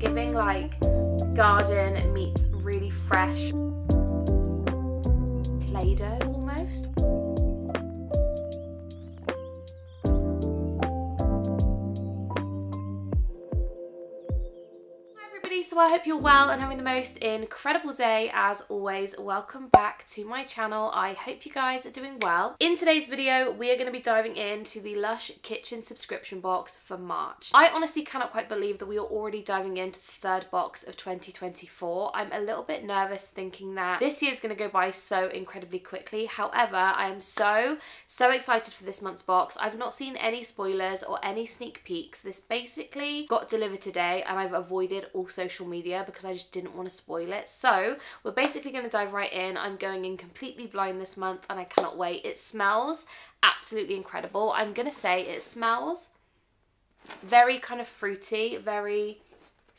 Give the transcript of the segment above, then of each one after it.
giving like garden meets really fresh Play-Doh almost. So I hope you're well and having the most incredible day as always. Welcome back to my channel. I hope you guys are doing well. In today's video, we are going to be diving into the Lush kitchen subscription box for March. I honestly cannot quite believe that we are already diving into the third box of 2024. I'm a little bit nervous thinking that this year is going to go by so incredibly quickly. However, I am so excited for this month's box. I've not seen any spoilers or any sneak peeks. This basically got delivered today and I've avoided all social media because I just didn't want to spoil it. So we're basically going to dive right in. I'm going in completely blind this month and I cannot wait. It smells absolutely incredible. I'm going to say it smells very kind of fruity, very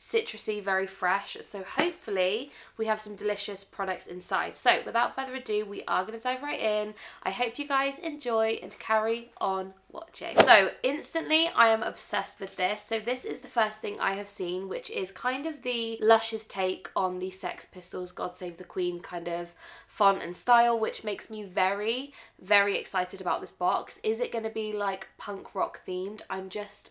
citrusy, very fresh. So hopefully we have some delicious products inside. So without further ado, we are going to dive right in. I hope you guys enjoy and carry on watching. So instantly I am obsessed with this. So this is the first thing I have seen, which is kind of the Lush's take on the Sex Pistols God Save the Queen kind of font and style, which makes me very excited about this box. Is it going to be like punk rock themed? I'm just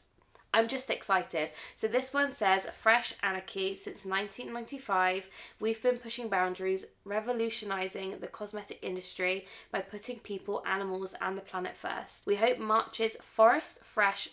excited. So this one says, fresh anarchy since 1995. We've been pushing boundaries, revolutionizing the cosmetic industry by putting people, animals and the planet first. We hope March's forest fresh.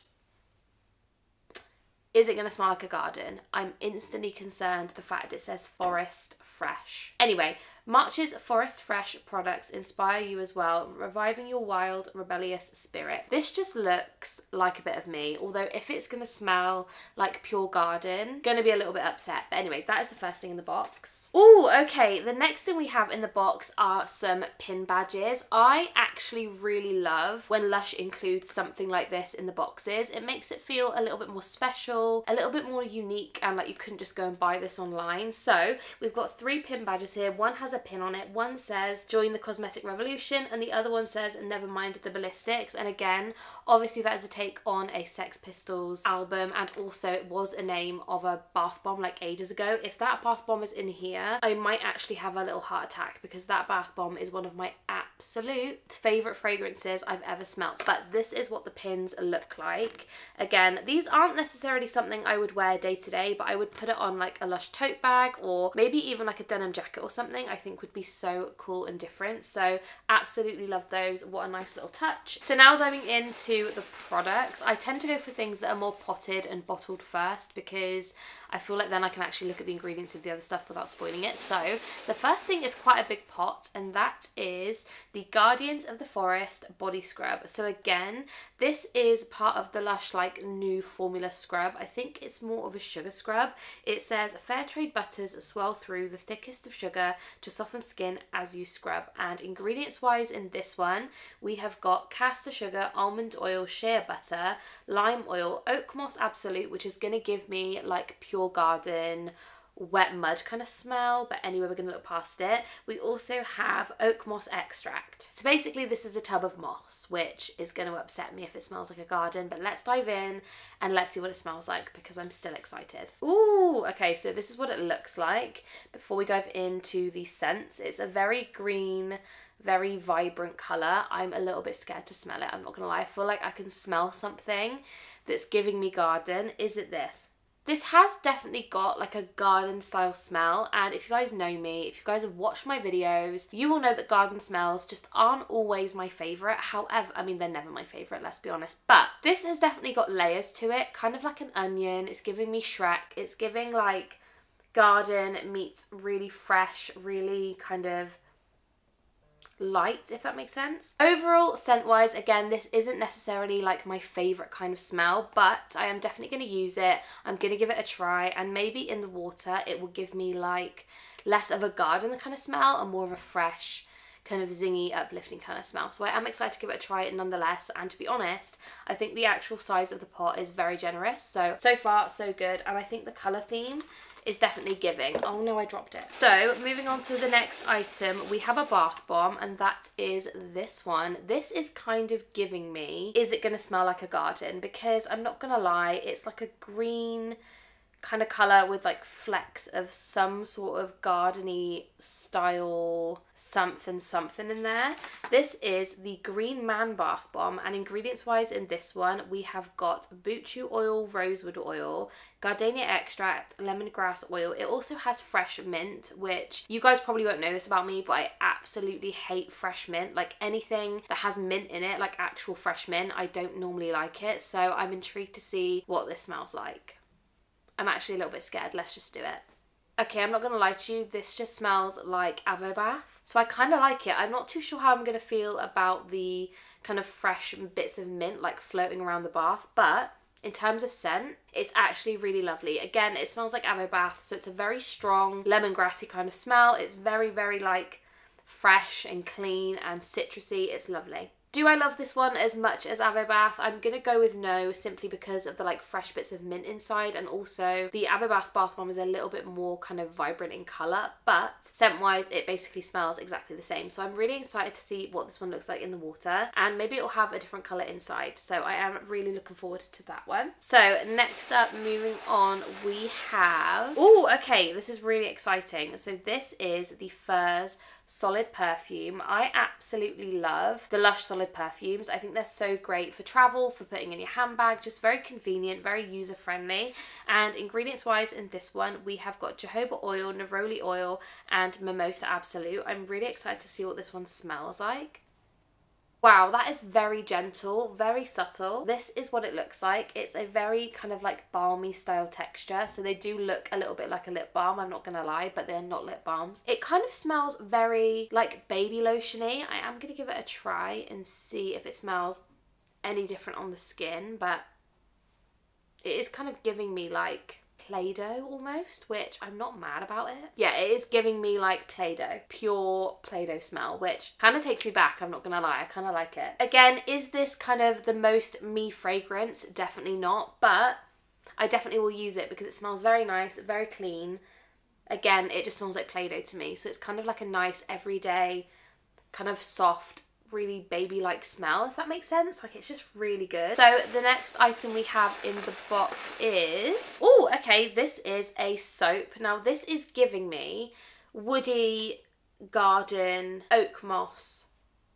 Is it going to smell like a garden? I'm instantly concerned the fact it says forest fresh. Anyway, March's forest fresh products inspire you as well, reviving your wild, rebellious spirit. This just looks like a bit of me, although if it's going to smell like pure garden, going to be a little bit upset. But anyway, that is the first thing in the box. Oh, okay. The next thing we have in the box are some pin badges. I actually really love when Lush includes something like this in the boxes. It makes it feel a little bit more special, a little bit more unique, and like you couldn't just go and buy this online. So we've got 3 pin badges here. One has a pin on it. One says join the cosmetic revolution and the other one says never mind the ballistics. And again, obviously that is a take on a Sex Pistols album, and also it was a name of a bath bomb like ages ago. If that bath bomb is in here, I might actually have a little heart attack because that bath bomb is one of my absolute favorite fragrances I've ever smelled. But this is what the pins look like. Again, these aren't necessarily something I would wear day to day, but I would put it on like a Lush tote bag or maybe even like a denim jacket or something. I think would be so cool and different. So absolutely love those. What a nice little touch. So now diving into the products, I tend to go for things that are more potted and bottled first because I feel like then I can actually look at the ingredients of the other stuff without spoiling it. So the first thing is quite a big pot, and that is the Guardians of the Forest body scrub. So again, this is part of the Lush like new formula scrub. I think it's more of a sugar scrub. It says fair trade butters swell through the thickest of sugar to soften skin as you scrub. And ingredients wise in this one, we have got castor sugar, almond oil, shea butter, lime oil, oak moss absolute, which is going to give me like pure garden wet mud kind of smell, but anyway, we're going to look past it. We also have oak moss extract. So basically this is a tub of moss, which is going to upset me if it smells like a garden, but let's dive in and let's see what it smells like because I'm still excited. Ooh, okay, so this is what it looks like. Before we dive into the scents, it's a very green, very vibrant colour. I'm a little bit scared to smell it, I'm not gonna lie. I feel like I can smell something that's giving me garden. Is it this? This has definitely got like a garden style smell, and if you guys know me, if you guys have watched my videos, you will know that garden smells just aren't always my favourite. However, I mean, they're never my favourite, let's be honest, but this has definitely got layers to it, kind of like an onion. It's giving me Shrek. It's giving like garden meets really fresh, really kind of light, if that makes sense. Overall, scent wise, again, this isn't necessarily like my favorite kind of smell, but I am definitely going to use it. I'm going to give it a try, and maybe in the water it will give me like less of a garden kind of smell and more of a fresh kind of zingy, uplifting kind of smell. So I am excited to give it a try nonetheless, and to be honest, I think the actual size of the pot is very generous. So far so good, and I think the colour theme is definitely giving. Oh no, I dropped it. So moving on to the next item, we have a bath bomb, and that is this one. This is kind of giving me, is it going to smell like a garden? Because I'm not going to lie, it's like a green kind of colour with like flecks of some sort of gardeny style something in there. This is the Green Man Bath Bomb, and ingredients wise in this one we have got buchu oil, rosewood oil, gardenia extract, lemongrass oil. It also has fresh mint, which you guys probably won't know this about me, but I absolutely hate fresh mint. Like anything that has mint in it, like actual fresh mint, I don't normally like it. So I'm intrigued to see what this smells like. I'm actually a little bit scared. Let's just do it. Okay, I'm not going to lie to you. This just smells like Avo Bath. So I kind of like it. I'm not too sure how I'm going to feel about the kind of fresh bits of mint like floating around the bath. But in terms of scent, it's actually really lovely. Again, it smells like Avo Bath. So it's a very strong lemongrassy kind of smell. It's very, very like fresh and clean and citrusy. It's lovely. Do I love this one as much as Avo Bath? I'm going to go with no, simply because of the like fresh bits of mint inside, and also the Avo Bath bath bomb is a little bit more kind of vibrant in colour, but scent wise it basically smells exactly the same. So I'm really excited to see what this one looks like in the water, and maybe it'll have a different colour inside. So I am really looking forward to that one. So next up, moving on, we have... Oh, okay, this is really exciting. So this is the Furs Solid Perfume. I absolutely love the Lush Solid Perfumes. I think they're so great for travel, for putting in your handbag, just very convenient, very user friendly. And ingredients wise in this one, we have got jojoba oil, neroli oil, and mimosa absolute. I'm really excited to see what this one smells like. Wow, that is very gentle, very subtle. This is what it looks like. It's a very kind of like balmy style texture. So they do look a little bit like a lip balm, I'm not gonna lie, but they're not lip balms. It kind of smells very like baby lotion-y. I am gonna give it a try and see if it smells any different on the skin, but it is kind of giving me like Play-Doh almost, which I'm not mad about it. Yeah, it is giving me like Play-Doh, pure Play-Doh smell, which kind of takes me back, I'm not gonna lie. I kind of like it. Again, is this kind of the most me fragrance? Definitely not, but I definitely will use it because it smells very nice, very clean. Again, it just smells like Play-Doh to me, so it's kind of like a nice everyday kind of soft, really baby-like smell, if that makes sense. Like, it's just really good. So the next item we have in the box is... Oh, okay, this is a soap. Now, this is giving me woody, garden, oak moss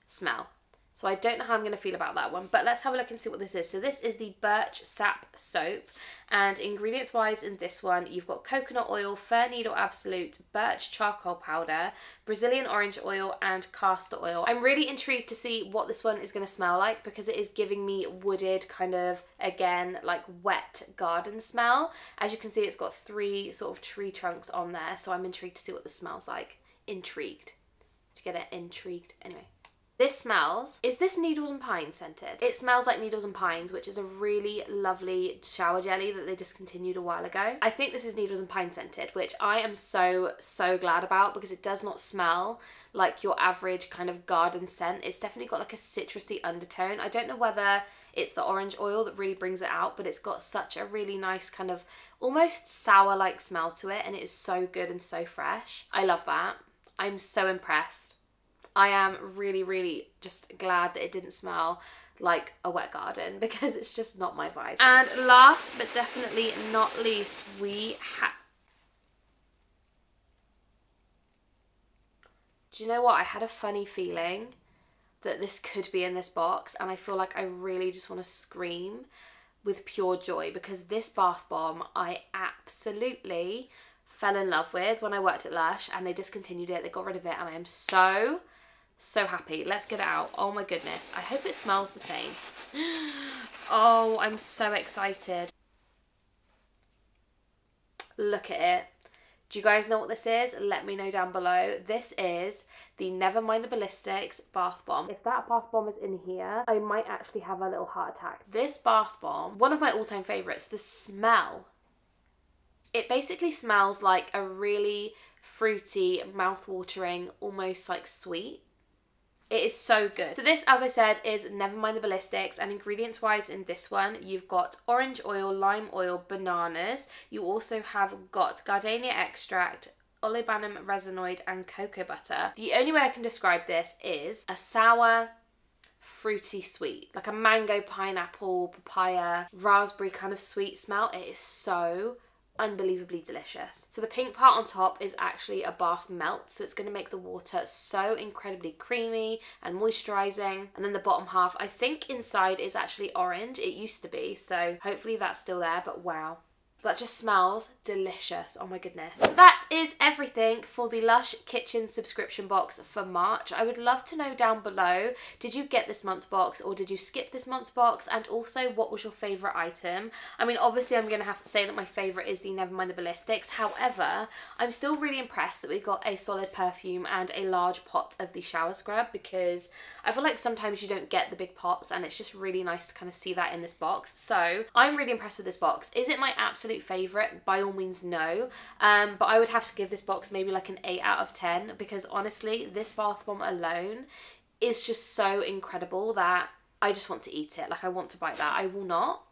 smell. So I don't know how I'm going to feel about that one, but let's have a look and see what this is. So this is the Birch Sap Soap, and ingredients wise in this one, you've got coconut oil, fir needle absolute, birch charcoal powder, Brazilian orange oil, and castor oil. I'm really intrigued to see what this one is going to smell like because it is giving me wooded kind of, again, like wet garden smell. As you can see, it's got 3 sort of tree trunks on there, so I'm intrigued to see what this smells like. Intrigued. To get it intrigued. Anyway. This smells, is this Needles and Pines scented? It smells like Needles and Pines, which is a really lovely shower jelly that they discontinued a while ago. I think this is Needles and Pines scented, which I am so glad about because it does not smell like your average kind of garden scent. It's definitely got like a citrusy undertone. I don't know whether it's the orange oil that really brings it out, but it's got such a really nice kind of almost sour-like smell to it, and it is so good and so fresh. I love that. I'm so impressed. I am really just glad that it didn't smell like a wet garden because it's just not my vibe. And last but definitely not least, we have... Do you know what? I had a funny feeling that this could be in this box, and I feel like I really just want to scream with pure joy because this bath bomb I absolutely fell in love with when I worked at Lush, and they discontinued it, they got rid of it, and I am so happy. Let's get it out. Oh my goodness. I hope it smells the same. Oh, I'm so excited. Look at it. Do you guys know what this is? Let me know down below. This is the Nevermind the Ballistics bath bomb. If that bath bomb is in here, I might actually have a little heart attack. This bath bomb, one of my all-time favorites, the smell. It basically smells like a really fruity, mouth-watering, almost like sweet. It is so good. So this, as I said, is Nevermind the Ballistics, and ingredients wise in this one, you've got orange oil, lime oil, bananas. You also have got gardenia extract, olibanum resinoid, and cocoa butter. The only way I can describe this is a sour, fruity sweet, like a mango, pineapple, papaya, raspberry kind of sweet smell. It is so unbelievably delicious. So the pink part on top is actually a bath melt, so it's going to make the water so incredibly creamy and moisturizing. And then the bottom half, I think inside is actually orange. It used to be, so hopefully that's still there, but wow. That just smells delicious. Oh my goodness. So that is everything for the Lush Kitchen subscription box for March. I would love to know down below, did you get this month's box or did you skip this month's box? And also, what was your favourite item? I mean, obviously I'm going to have to say that my favourite is the Nevermind the Ballistics. However, I'm still really impressed that we got a solid perfume and a large pot of the shower scrub, because I feel like sometimes you don't get the big pots, and it's just really nice to kind of see that in this box. So I'm really impressed with this box. Is it my absolute favourite? By all means no, but I would have to give this box maybe like an 8 out of 10, because honestly this bath bomb alone is just so incredible that I just want to eat it. Like, I want to bite that. I will not,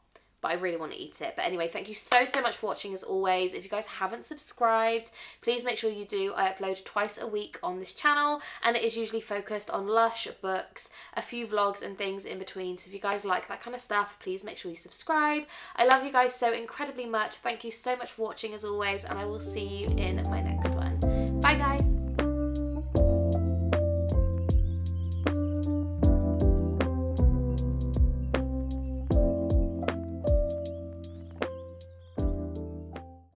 but I really want to eat it. But anyway, thank you so much for watching as always. If you guys haven't subscribed, please make sure you do. I upload twice a week on this channel, and it is usually focused on Lush, books, a few vlogs and things in between. So if you guys like that kind of stuff, please make sure you subscribe. I love you guys so incredibly much. Thank you so much for watching as always, and I will see you in my next one. Bye guys.